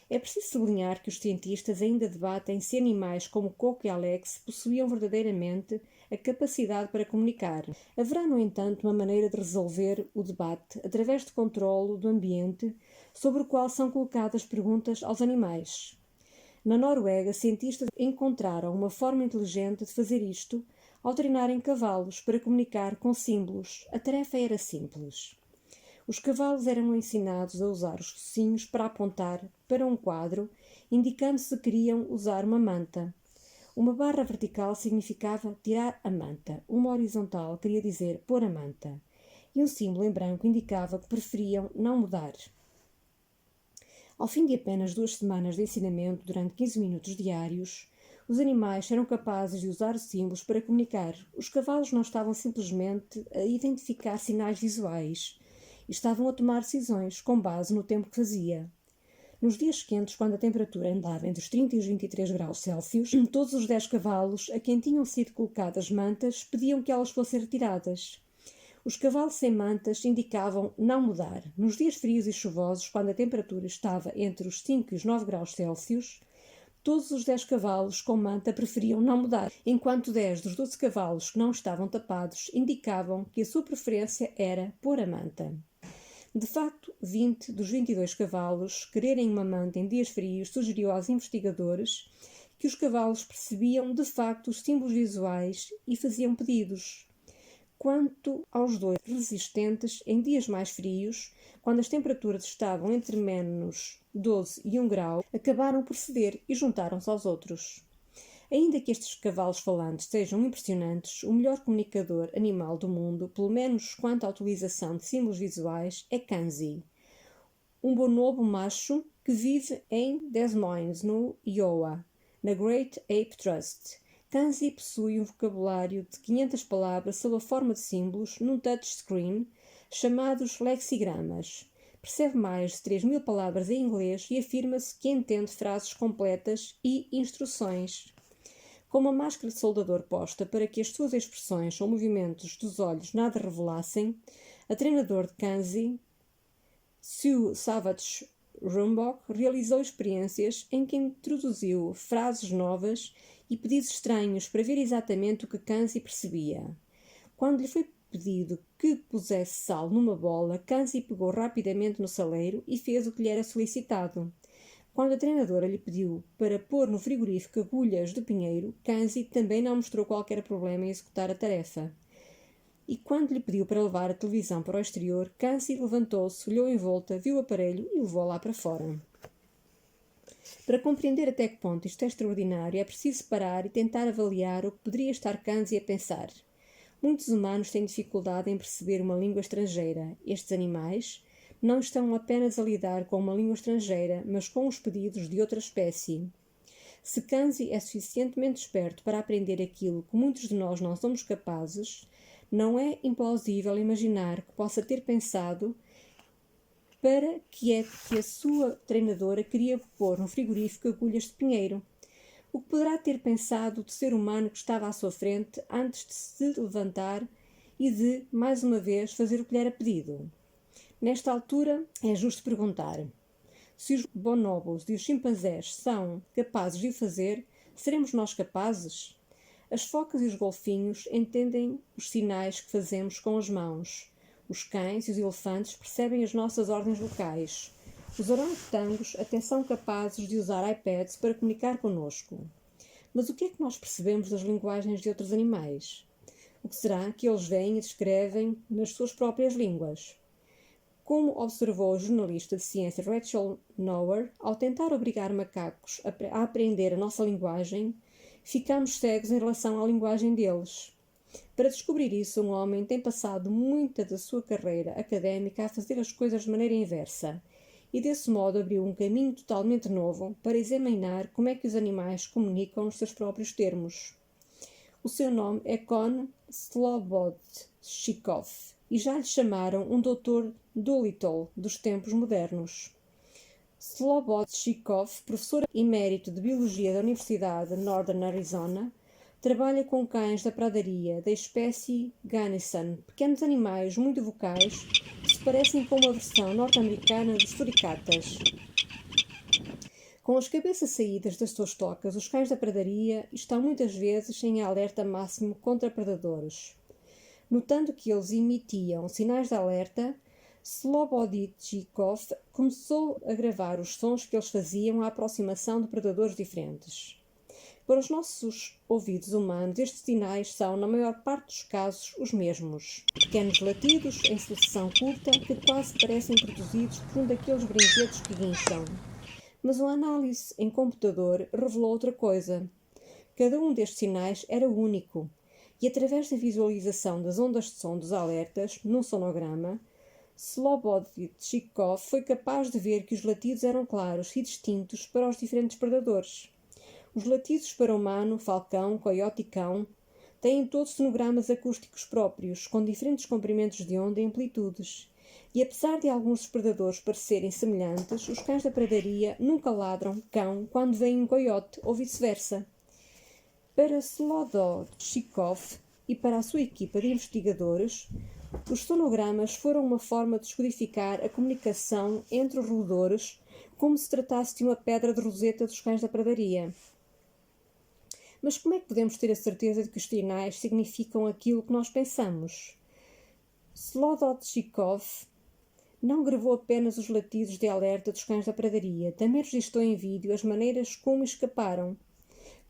É preciso sublinhar que os cientistas ainda debatem se animais como Coco e Alex possuíam verdadeiramente a capacidade para comunicar. Haverá, no entanto, uma maneira de resolver o debate através de controlo do ambiente sobre o qual são colocadas perguntas aos animais. Na Noruega, cientistas encontraram uma forma inteligente de fazer isto ao treinarem cavalos para comunicar com símbolos. A tarefa era simples. Os cavalos eram ensinados a usar os focinhos para apontar para um quadro, indicando se queriam usar uma manta. Uma barra vertical significava tirar a manta, uma horizontal queria dizer pôr a manta, e um símbolo em branco indicava que preferiam não mudar. Ao fim de apenas 2 semanas de ensinamento durante 15 minutos diários, os animais eram capazes de usar os símbolos para comunicar. Os cavalos não estavam simplesmente a identificar sinais visuais, e estavam a tomar decisões com base no tempo que fazia. Nos dias quentes, quando a temperatura andava entre os 30 e os 23 graus Celsius, todos os 10 cavalos a quem tinham sido colocadas mantas pediam que elas fossem retiradas. Os cavalos sem mantas indicavam não mudar. Nos dias frios e chuvosos, quando a temperatura estava entre os 5 e os 9 graus Celsius, todos os 10 cavalos com manta preferiam não mudar, enquanto 10 dos 12 cavalos que não estavam tapados indicavam que a sua preferência era pôr a manta. De facto, 20 dos 22 cavalos quererem uma manta em dias frios sugeriu aos investigadores que os cavalos percebiam de facto os símbolos visuais e faziam pedidos. Quanto aos 2 resistentes, em dias mais frios, quando as temperaturas estavam entre menos 12 e 1 grau, acabaram por ceder e juntaram-se aos outros. Ainda que estes cavalos falantes sejam impressionantes, o melhor comunicador animal do mundo, pelo menos quanto à utilização de símbolos visuais, é Kanzi, um bonobo macho que vive em Des Moines, no Iowa, na Great Ape Trust. Kanzi possui um vocabulário de 500 palavras sob a forma de símbolos num touchscreen, chamados lexigramas. Percebe mais de 3.000 palavras em inglês e afirma-se que entende frases completas e instruções. Com uma máscara de soldador posta para que as suas expressões ou movimentos dos olhos nada revelassem, a treinadora de Kanzi, Sue Savage Rumbock, realizou experiências em que introduziu frases novas e pedidos estranhos para ver exatamente o que Kanzi percebia. Quando lhe foi pedido que pusesse sal numa bola, Kanzi pegou rapidamente no saleiro e fez o que lhe era solicitado. Quando a treinadora lhe pediu para pôr no frigorífico agulhas de pinheiro, Kanzi também não mostrou qualquer problema em executar a tarefa. E quando lhe pediu para levar a televisão para o exterior, Kanzi levantou-se, olhou em volta, viu o aparelho e levou-o lá para fora. Para compreender até que ponto isto é extraordinário, é preciso parar e tentar avaliar o que poderia estar Kanzi a pensar. Muitos humanos têm dificuldade em perceber uma língua estrangeira. Estes animais não estão apenas a lidar com uma língua estrangeira, mas com os pedidos de outra espécie. Se Kanzi é suficientemente esperto para aprender aquilo que muitos de nós não somos capazes, não é implausível imaginar que possa ter pensado para que é que a sua treinadora queria pôr no frigorífico agulhas de pinheiro. O que poderá ter pensado do ser humano que estava à sua frente antes de se levantar e de, mais uma vez, fazer o que lhe era pedido? Nesta altura, é justo perguntar: se os bonobos e os chimpanzés são capazes de o fazer, seremos nós capazes? As focas e os golfinhos entendem os sinais que fazemos com as mãos. Os cães e os elefantes percebem as nossas ordens vocais. Os orangotangos até são capazes de usar iPads para comunicar connosco. Mas o que é que nós percebemos das linguagens de outros animais? O que será que eles veem e descrevem nas suas próprias línguas? Como observou a jornalista de ciência Rachel Noer, ao tentar obrigar macacos a aprender a nossa linguagem, ficamos cegos em relação à linguagem deles. Para descobrir isso, um homem tem passado muita da sua carreira académica a fazer as coisas de maneira inversa, e desse modo abriu um caminho totalmente novo para examinar como é que os animais comunicam nos seus próprios termos. O seu nome é Kon Slobodchikov, e já lhe chamaram um Dr. Dolittle dos tempos modernos. Slobodchikov, professor emérito de Biologia da Universidade de Northern Arizona, trabalha com cães da pradaria da espécie Gunnison, pequenos animais muito vocais que se parecem com uma versão norte-americana dos suricatas. Com as cabeças saídas das suas tocas, os cães da pradaria estão muitas vezes em alerta máximo contra predadores. Notando que eles emitiam sinais de alerta, Sloboditchikov começou a gravar os sons que eles faziam à aproximação de predadores diferentes. Para os nossos ouvidos humanos, estes sinais são, na maior parte dos casos, os mesmos. Pequenos latidos em sucessão curta que quase parecem produzidos por um daqueles brinquedos que guincham. Mas uma análise em computador revelou outra coisa. Cada um destes sinais era único, e através da visualização das ondas de som dos alertas, num sonograma, Sloboditchikov foi capaz de ver que os latidos eram claros e distintos para os diferentes predadores. Os latidos para humano, falcão, coiote e cão têm todos sonogramas acústicos próprios, com diferentes comprimentos de onda e amplitudes. E apesar de alguns dos predadores parecerem semelhantes, os cães da pradaria nunca ladram cão quando vem um coiote ou vice-versa. Para Sloboditchikov e para a sua equipa de investigadores, os sonogramas foram uma forma de descodificar a comunicação entre os roedores como se tratasse de uma pedra de roseta dos cães da pradaria. Mas como é que podemos ter a certeza de que os sinais significam aquilo que nós pensamos? Sloboditchikov não gravou apenas os latidos de alerta dos cães da pradaria, também registrou em vídeo as maneiras como escaparam.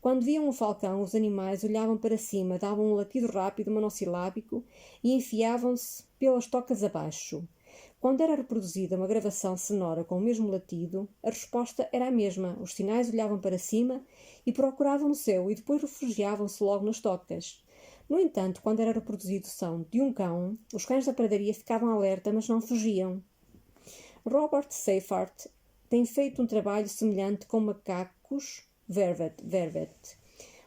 Quando viam um falcão, os animais olhavam para cima, davam um latido rápido monossilábico e enfiavam-se pelas tocas abaixo. Quando era reproduzida uma gravação sonora com o mesmo latido, a resposta era a mesma. Os sinais olhavam para cima e procuravam no céu e depois refugiavam-se logo nas tocas. No entanto, quando era reproduzido o som de um cão, os cães da pradaria ficavam alerta, mas não fugiam. Robert Seyfarth tem feito um trabalho semelhante com macacos vervet.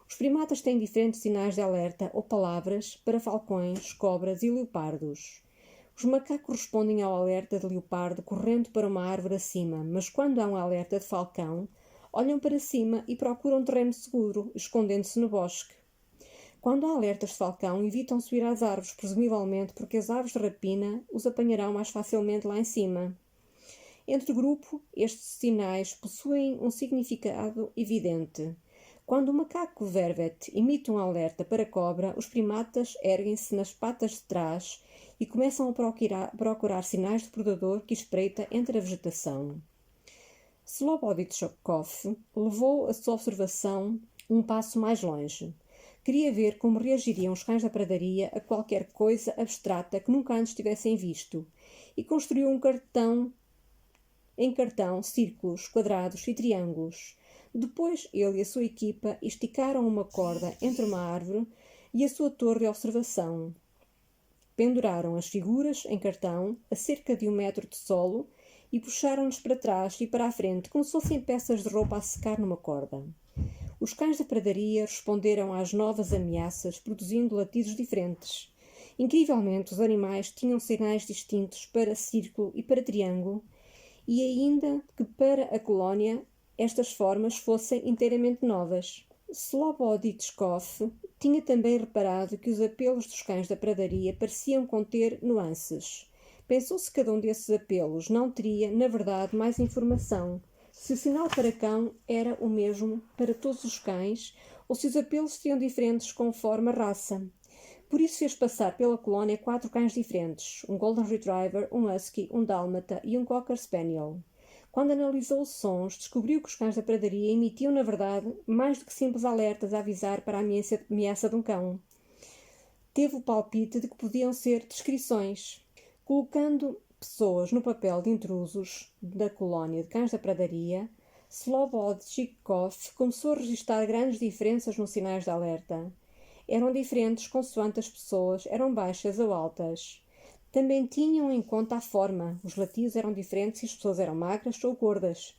Os primatas têm diferentes sinais de alerta ou palavras para falcões, cobras e leopardos. Os macacos respondem ao alerta de leopardo correndo para uma árvore acima, mas quando há um alerta de falcão, olham para cima e procuram terreno seguro, escondendo-se no bosque. Quando há alertas de falcão, evitam subir às árvores, presumivelmente porque as aves de rapina os apanharão mais facilmente lá em cima. Entre o grupo, estes sinais possuem um significado evidente. Quando o macaco vervet emite um alerta para cobra, os primatas erguem-se nas patas de trás e começam a procurar sinais de predador que espreita entre a vegetação. Sloboditchikov levou a sua observação um passo mais longe. Queria ver como reagiriam os cães da pradaria a qualquer coisa abstrata que nunca antes tivessem visto e construiu em cartão círculos, quadrados e triângulos. Depois ele e a sua equipa esticaram uma corda entre uma árvore e a sua torre de observação. Penduraram as figuras em cartão a cerca de 1 metro de solo e puxaram-nos para trás e para a frente como se fossem peças de roupa a secar numa corda. Os cães da pradaria responderam às novas ameaças produzindo latidos diferentes. Incrivelmente, os animais tinham sinais distintos para círculo e para triângulo, e ainda que para a colónia estas formas fossem inteiramente novas. Sloboditchikov tinha também reparado que os apelos dos cães da pradaria pareciam conter nuances. Pensou-se que cada um desses apelos não teria, na verdade, mais informação. Se o sinal para cão era o mesmo para todos os cães, ou se os apelos seriam diferentes conforme a raça. Por isso fez passar pela colónia 4 cães diferentes, um Golden Retriever, um Husky, um Dálmata e um Cocker Spaniel. Quando analisou os sons, descobriu que os cães da pradaria emitiam, na verdade, mais do que simples alertas a avisar para a ameaça de um cão. Teve o palpite de que podiam ser descrições. Colocando pessoas no papel de intrusos da colónia de cães da pradaria, Sloboditchikov começou a registrar grandes diferenças nos sinais de alerta. Eram diferentes consoante as pessoas eram baixas ou altas. Também tinham em conta a forma. Os latidos eram diferentes se as pessoas eram magras ou gordas.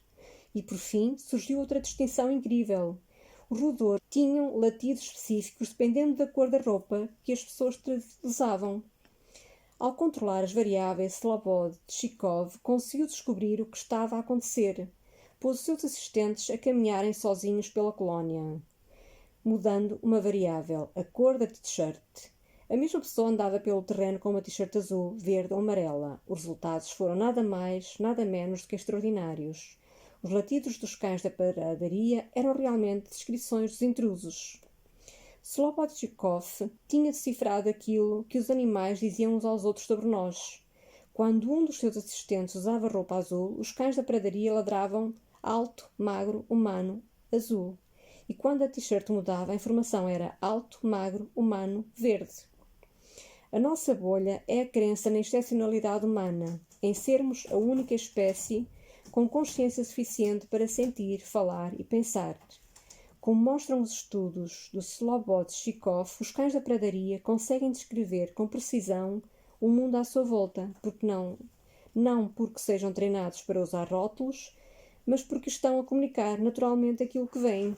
E, por fim, surgiu outra distinção incrível. Os roedores tinham latidos específicos dependendo da cor da roupa que as pessoas usavam. Ao controlar as variáveis, Sloboditchikov conseguiu descobrir o que estava a acontecer. Pôs os seus assistentes a caminharem sozinhos pela colónia, mudando uma variável, a cor da t-shirt. A mesma pessoa andava pelo terreno com uma t-shirt azul, verde ou amarela. Os resultados foram nada mais, nada menos do que extraordinários. Os latidos dos cães da pradaria eram realmente descrições dos intrusos. Slobodchikov tinha decifrado aquilo que os animais diziam uns aos outros sobre nós. Quando um dos seus assistentes usava roupa azul, os cães da pradaria ladravam alto, magro, humano, azul. E quando a t-shirt mudava, a informação era alto, magro, humano, verde. A nossa bolha é a crença na excepcionalidade humana, em sermos a única espécie com consciência suficiente para sentir, falar e pensar. Como mostram os estudos do Slobodchikov, os cães da pradaria conseguem descrever com precisão o mundo à sua volta, porque não porque sejam treinados para usar rótulos, mas porque estão a comunicar naturalmente aquilo que veem.